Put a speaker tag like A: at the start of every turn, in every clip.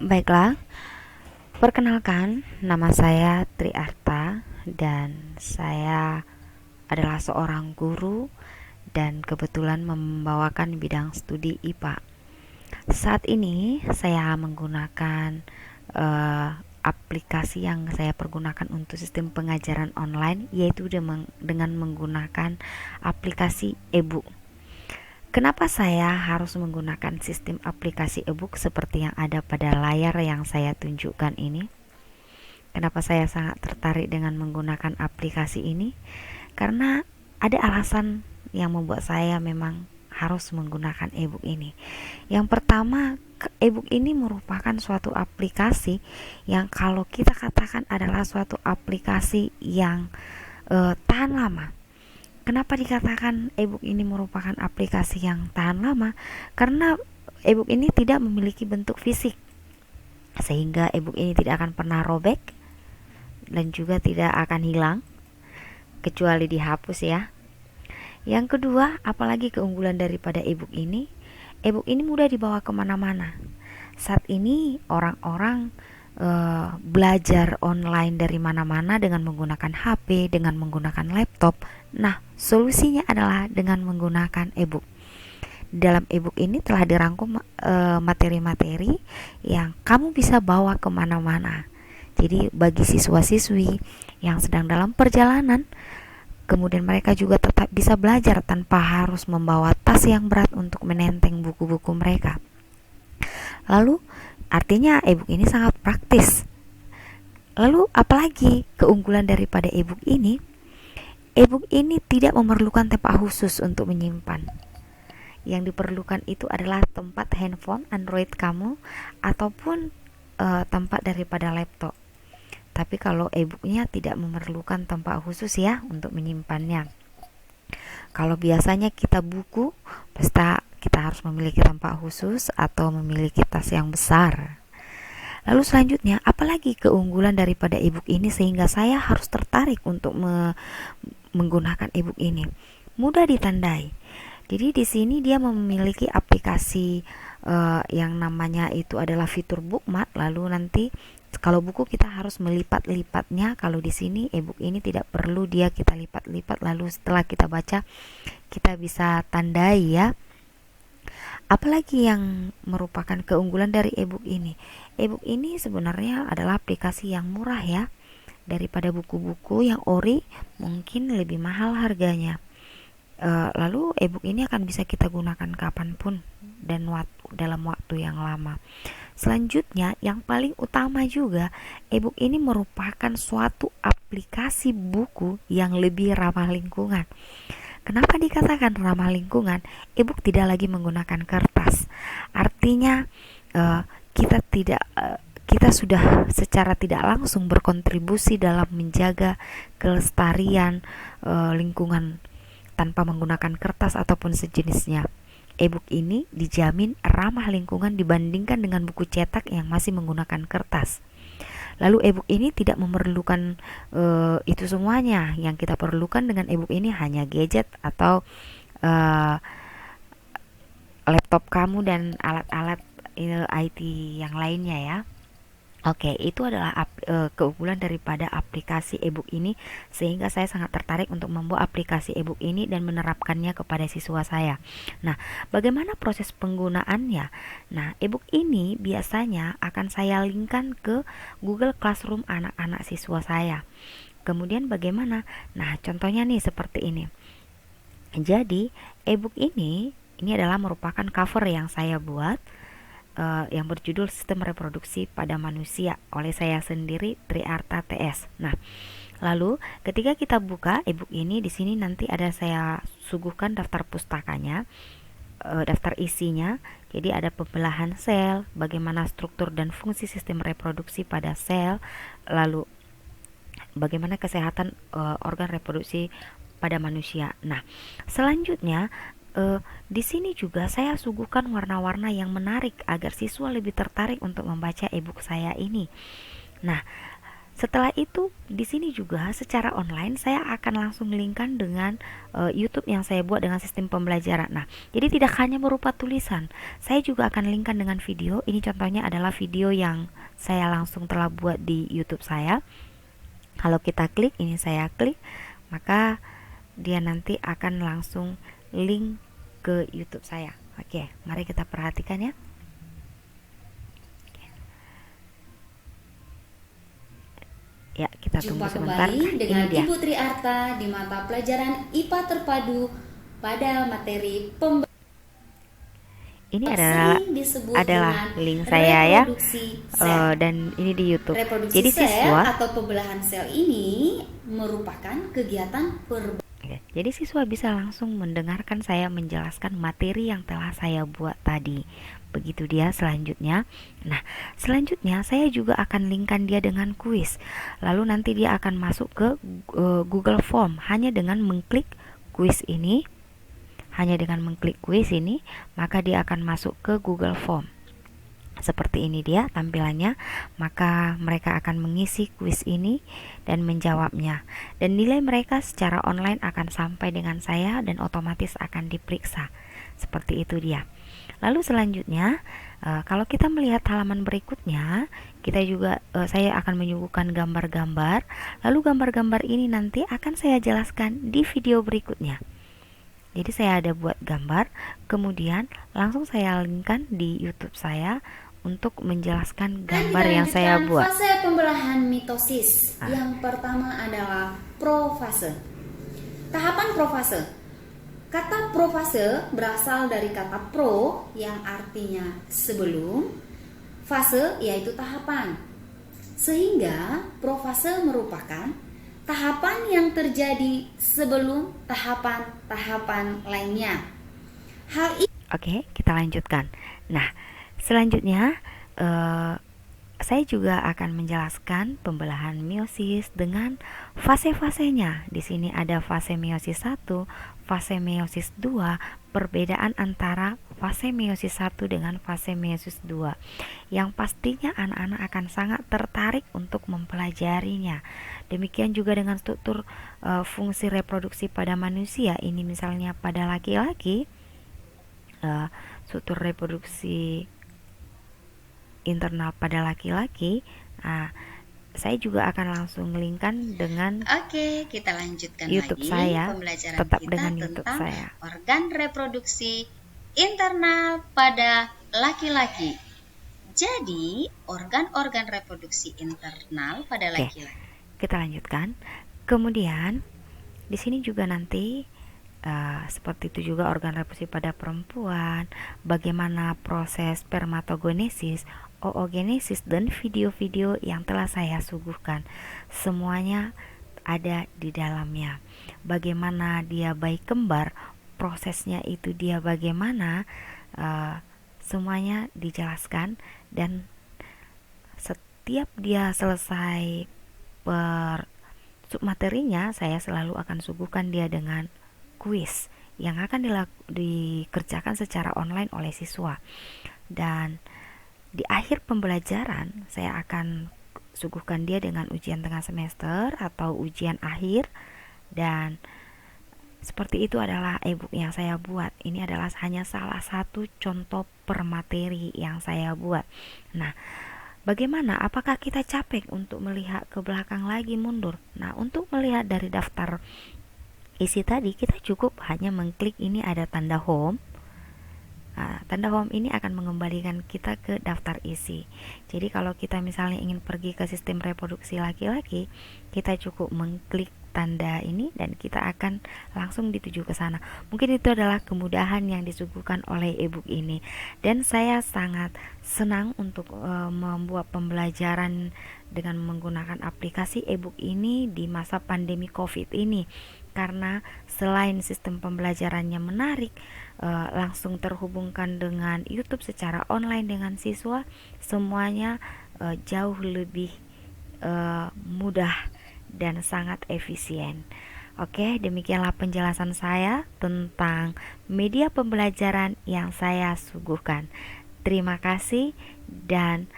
A: Baiklah, perkenalkan nama saya Tri Arta dan saya adalah seorang guru dan kebetulan membawakan bidang studi IPA. Saat ini saya menggunakan eh, aplikasi yang saya pergunakan untuk sistem pengajaran online, yaitu dengan menggunakan aplikasi e-book. Kenapa saya harus menggunakan sistem aplikasi e-book seperti yang ada pada layar yang saya tunjukkan ini? Kenapa saya sangat tertarik dengan menggunakan aplikasi ini? Karena ada alasan yang membuat saya memang harus menggunakan e-book ini. Yang pertama, e-book ini merupakan suatu aplikasi yang kalau kita katakan adalah suatu aplikasi yang tahan lama. Kenapa dikatakan e-book ini merupakan aplikasi yang tahan lama? Karena e-book ini tidak memiliki bentuk fisik, sehingga e-book ini tidak akan pernah robek dan juga tidak akan hilang kecuali dihapus ya. Yang kedua, apalagi keunggulan daripada e-book ini, e-book ini mudah dibawa kemana-mana. Saat ini orang-orang belajar online dari mana-mana dengan menggunakan HP, dengan menggunakan laptop. Nah, solusinya adalah dengan menggunakan e-book. Dalam e-book ini telah dirangkum materi-materi yang kamu bisa bawa kemana-mana. Jadi bagi siswa-siswi yang sedang dalam perjalanan, kemudian mereka juga tetap bisa belajar tanpa harus membawa tas yang berat untuk menenteng buku-buku mereka. Lalu artinya e-book ini sangat praktis. Lalu apalagi keunggulan daripada e-book ini? E-book ini tidak memerlukan tempat khusus untuk menyimpan. Yang diperlukan itu adalah tempat handphone Android kamu ataupun tempat daripada laptop. Tapi kalau e-booknya tidak memerlukan tempat khusus ya untuk menyimpannya. Kalau biasanya kita buku, pasti kita harus memiliki tempat khusus atau memiliki tas yang besar. Lalu selanjutnya, apalagi keunggulan daripada e-book ini sehingga saya harus tertarik untuk menggunakan e-book ini? Mudah ditandai. Jadi di sini dia memiliki aplikasi yang namanya itu adalah fitur bookmark. Lalu nanti kalau buku kita harus melipat-lipatnya, kalau di sini e-book ini tidak perlu dia kita lipat-lipat, lalu setelah kita baca kita bisa tandai ya. Apalagi yang merupakan keunggulan dari e-book ini? E-book ini sebenarnya adalah aplikasi yang murah ya. Daripada buku-buku yang ori mungkin lebih mahal harganya. Lalu e-book ini akan bisa kita gunakan kapanpun dan dalam waktu yang lama. Selanjutnya, yang paling utama juga, e-book ini merupakan suatu aplikasi buku yang lebih ramah lingkungan. Kenapa dikatakan ramah lingkungan? E-book tidak lagi menggunakan kertas. Artinya kita sudah secara tidak langsung berkontribusi dalam menjaga kelestarian lingkungan tanpa menggunakan kertas ataupun sejenisnya. E-book ini dijamin ramah lingkungan dibandingkan dengan buku cetak yang masih menggunakan kertas. Lalu e-book ini tidak memerlukan itu semuanya. Yang kita perlukan dengan e-book ini hanya gadget atau laptop kamu dan alat-alat IT yang lainnya ya. Oke, itu adalah keunggulan daripada aplikasi e-book ini sehingga saya sangat tertarik untuk membuat aplikasi e-book ini dan menerapkannya kepada siswa saya. Nah, bagaimana proses penggunaannya? Nah, e-book ini biasanya akan saya linkkan ke Google Classroom anak-anak siswa saya. Kemudian bagaimana? Nah, contohnya nih seperti ini. Jadi, e-book ini adalah merupakan cover yang saya buat yang berjudul Sistem Reproduksi pada Manusia oleh saya sendiri, Tri Arta TS. Nah, lalu ketika kita buka e-book ini, di sini nanti ada saya suguhkan daftar pustakanya, daftar isinya. Jadi ada pembelahan sel, bagaimana struktur dan fungsi sistem reproduksi pada sel, lalu bagaimana kesehatan organ reproduksi pada manusia. Nah, selanjutnya di sini juga saya suguhkan warna-warna yang menarik agar siswa lebih tertarik untuk membaca e-book saya ini. Nah, Setelah itu di sini juga secara online saya akan langsung linkkan dengan YouTube yang saya buat dengan sistem pembelajaran. Nah, jadi tidak hanya berupa tulisan, saya juga akan linkkan dengan video. Ini contohnya adalah video yang saya langsung telah buat di YouTube saya. Kalau kita klik, ini saya klik, maka dia nanti akan langsung link ke YouTube saya. Oke, mari kita perhatikan ya. Ya, kita tunggu
B: Jumpa
A: sebentar.
B: kembali dengan
A: Ini dia.
B: Ibu Triarta di mata pelajaran IPA terpadu pada materi
A: Ini
B: sering disebut
A: adalah
B: dengan
A: link saya ya,
B: reproduksi sel.
A: dan ini di YouTube.
B: Reproduksi
A: Jadi
B: sel
A: siswa,
B: atau pembelahan sel ini merupakan kegiatan
A: jadi siswa bisa langsung mendengarkan saya menjelaskan materi yang telah saya buat tadi. Begitu dia selanjutnya. Nah, selanjutnya saya juga akan linkkan dia dengan kuis. Lalu nanti dia akan masuk ke Google Form hanya dengan mengklik kuis ini. Hanya dengan mengklik kuis ini, maka dia akan masuk ke Google Form. Seperti ini dia tampilannya, maka mereka akan mengisi kuis ini dan menjawabnya. Dan nilai mereka secara online akan sampai dengan saya dan otomatis akan diperiksa. Seperti itu dia. Lalu selanjutnya, kalau kita melihat halaman berikutnya, kita juga saya akan menyuguhkan gambar-gambar. Lalu gambar-gambar ini nanti akan saya jelaskan di video berikutnya. Jadi saya ada buat gambar, kemudian langsung saya linkkan di YouTube saya untuk menjelaskan gambar yang saya buat.
B: Fase pembelahan mitosis. Yang pertama adalah profase. Tahapan profase. Kata profase berasal dari kata pro yang artinya sebelum, fase yaitu tahapan. Sehingga profase merupakan tahapan yang terjadi sebelum tahapan-tahapan lainnya.
A: Oke, kita lanjutkan. Nah, selanjutnya saya juga akan menjelaskan pembelahan meiosis dengan fase-fasenya. Di sini ada fase meiosis 1, fase meiosis 2, perbedaan antara fase meiosis 1 dengan fase meiosis 2. Yang pastinya anak-anak akan sangat tertarik untuk mempelajarinya. Demikian juga dengan struktur fungsi reproduksi pada manusia. Ini misalnya pada laki-laki, struktur reproduksi internal pada laki-laki. Saya juga akan langsung linkkan dengan
B: Oke, kita lanjutkan
A: YouTube
B: lagi
A: saya,
B: pembelajaran
A: tetap
B: kita
A: dengan
B: tentang
A: YouTube saya.
B: organ reproduksi internal pada laki-laki. Jadi, organ-organ reproduksi internal pada laki-laki.
A: Kita lanjutkan. Kemudian di sini juga nanti seperti itu juga organ reproduksi pada perempuan, bagaimana proses spermatogenesis, oogenesis, dan video-video yang telah saya suguhkan. Semuanya ada di dalamnya. Bagaimana dia bayi kembar, prosesnya itu dia bagaimana, semuanya dijelaskan. Dan setiap dia selesai per submaterinya, saya selalu akan suguhkan dia dengan kuis yang akan dikerjakan secara online oleh siswa. Dan di akhir pembelajaran saya akan suguhkan dia dengan ujian tengah semester atau ujian akhir. Dan seperti itu adalah e-book yang saya buat. Ini adalah hanya salah satu contoh per materi yang saya buat. Nah, bagaimana? Apakah kita capek untuk melihat ke belakang lagi, mundur? Nah, untuk melihat dari daftar isi tadi, kita cukup hanya mengklik ini ada tanda home. Tanda home ini akan mengembalikan kita ke daftar isi. Jadi kalau kita misalnya ingin pergi ke sistem reproduksi laki-laki, kita cukup mengklik tanda ini dan kita akan langsung dituju ke sana. Mungkin itu adalah kemudahan yang disuguhkan oleh e-book ini. Dan saya sangat senang untuk membuat pembelajaran dengan menggunakan aplikasi e-book ini di masa pandemi COVID ini. Karena selain sistem pembelajarannya menarik, langsung terhubungkan dengan YouTube secara online dengan siswa, semuanya jauh lebih mudah dan sangat efisien. Oke, demikianlah penjelasan saya tentang media pembelajaran yang saya suguhkan. Terima kasih dan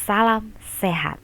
A: salam sehat.